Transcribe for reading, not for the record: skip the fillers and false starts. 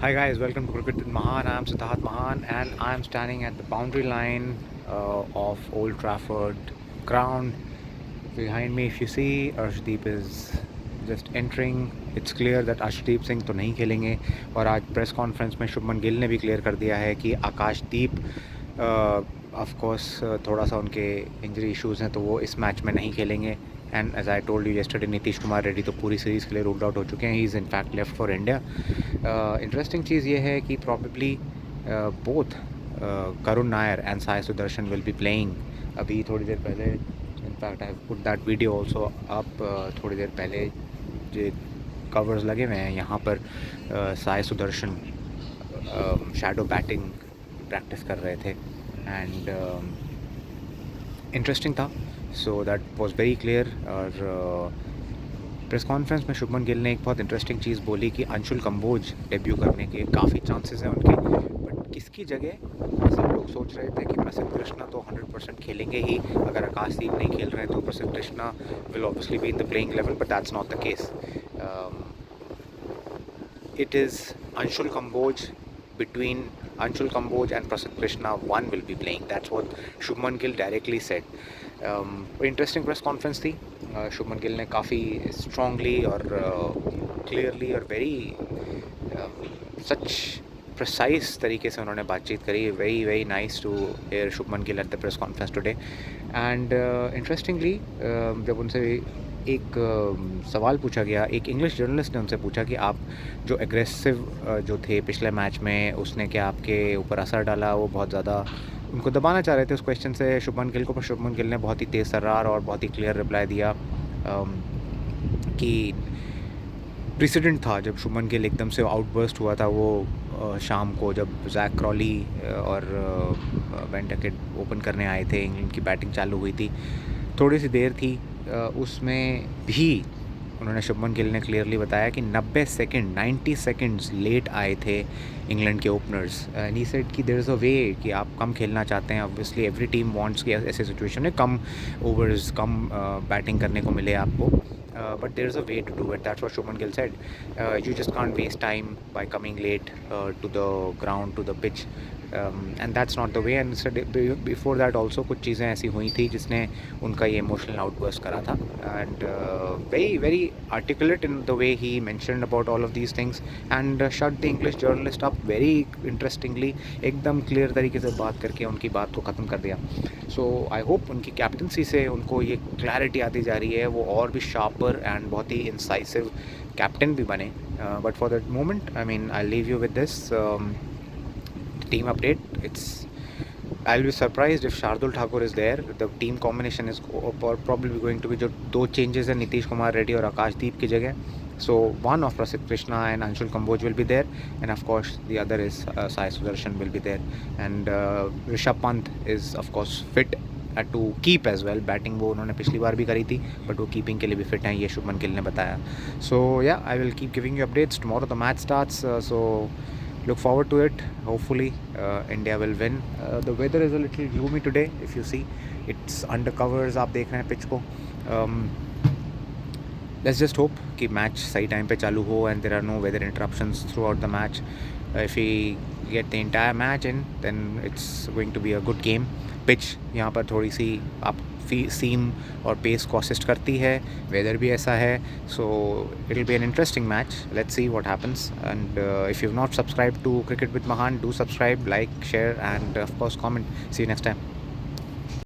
Hi guys, welcome to Cricket with Mahan. I am Siddharth Mahan and I am standing at the boundary line of Old Trafford ground. Behind me, if you see, Arshdeep is just entering. It's clear that Arshdeep Singh तो नहीं खेलेंगे और आज press conference में शुभमन गिल ने भी clear कर दिया है कि आकाशदीप ऑफ कोर्स थोड़ा सा उनके इंजरी इश्यूज़ हैं तो वो इस मैच में नहीं खेलेंगे. And as I told you yesterday Nitish Kumar Reddy तो पूरी सीरीज़ के लिए रूल्ड आउट हो चुके हैं. He is in fact left for India. Interesting चीज़ ये है कि probably both Karun Nair and Sai Sudharsan will be playing. अभी थोड़ी देर पहले in fact I have put that video also up. थोड़ी देर पहले जो कवर्स लगे हुए हैं यहाँ पर Sai Sudarshan shadow batting practice कर रहे थे एंड इंटरेस्टिंग था. So that was very clear. और प्रेस कॉन्फ्रेंस में शुभमन गिल ने एक बहुत इंटरेस्टिंग चीज़ बोली कि अंशुल कंबोज डेब्यू करने के काफ़ी चांसेस हैं उनके, बट किसकी जगह सब लोग सोच रहे थे कि प्रसिद्ध कृष्णा तो 100% खेलेंगे ही. अगर आकाशदीप नहीं खेल रहे हैं तो प्रसिद्ध Krishna will obviously be in the playing level, but that's not the case. It is Anshul Kamboj. Between Anshul Kamboj and Prasidh Krishna, one will be playing. That's what Shubman Gill directly said. Interesting press conference थी. शुभमन गिल ने काफ़ी strongly और clearly और very सच precise तरीके से उन्होंने बातचीत करी. Very very nice to hear Shubman Gill at the press conference today. And interestingly जब उनसे एक सवाल पूछा गया, एक इंग्लिश जर्नलिस्ट ने उनसे पूछा कि आप जो एग्रेसिव जो थे पिछले मैच में उसने क्या आपके ऊपर असर डाला. वो बहुत ज़्यादा उनको दबाना चाह रहे थे उस क्वेश्चन से शुभमन गिल को, पर शुभमन गिल ने बहुत ही तेज़ तर्रार और बहुत ही क्लियर रिप्लाई दिया कि प्रेसिडेंट था जब शुभमन गिल एकदम से आउटबर्स्ट हुआ था वो शाम को जब जैक क्रॉली और बेन डकेट ओपन करने आए थे. इंग्लैंड की बैटिंग चालू हुई थी, थोड़ी सी देर थी, उसमें भी उन्होंने शुभमन गिल ने क्लियरली बताया कि 90 सेकंड्स लेट आए थे इंग्लैंड के ओपनर्स. एंड ही सेड कि देयर इज़ अ वे कि आप कम खेलना चाहते हैं. ऑब्वियसली एवरी टीम वांट्स कि ऐसे सिचुएशन में कम ओवर्स कम बैटिंग करने को मिले आपको, but there is a way to do it. That's what Shubman Gill said. You just can't waste time by coming late to the ground, to the pitch, and that's not the way. And so before that also कुछ चीज़ें ऐसी हुई थी जिसने उनका ये emotional outburst करा था. And very very articulate in the way he mentioned about all of these things and shut the English journalist up very interestingly. एकदम क्लियर तरीके से बात करके उनकी बात को ख़त्म कर दिया. सो आई होप उनकी कैप्टनसी से उनको ये क्लैरिटी आती जा रही है, वो और भी शार्पर एंड बहुत ही इंसाइसिव कैप्टन भी बने. But for that moment I mean I leave you with this team update. I'll be surprised if Shardul Thakur is there. The team combination is probably going to be जो दो changes हैं नीतीश कुमार रेड्डी और आकाशदीप की जगह. So one of Prasidh Krishna and Anshul Kamboj will be there, and of course the other is Sai Sudarshan will be there, and Rishabh Pant is of course fit to keep as well. Batting वो उन्होंने पिछली बार भी करी थी, but वो keeping के लिए भी fit हैं, ये शुभमन गिल ने बताया. So yeah, I will keep giving you updates. Tomorrow the match starts, so look forward to it. Hopefully India will win. The weather is a little gloomy today. If you see, it's under covers. आप देख रहे हैं pitch को. Let's just hope कि match सही time पे चालू हो and there are no weather interruptions throughout the match. If we get the entire match in, then it's going to be a good game. Pitch यहाँ पर थोड़ी सी आप सीम और पेस को असिस्ट करती है, वेदर भी ऐसा है, so it will be an interesting match. Let's see what happens. And if you have not subscribe to cricket with Mahan, do subscribe, like, share and of course comment. See you next time.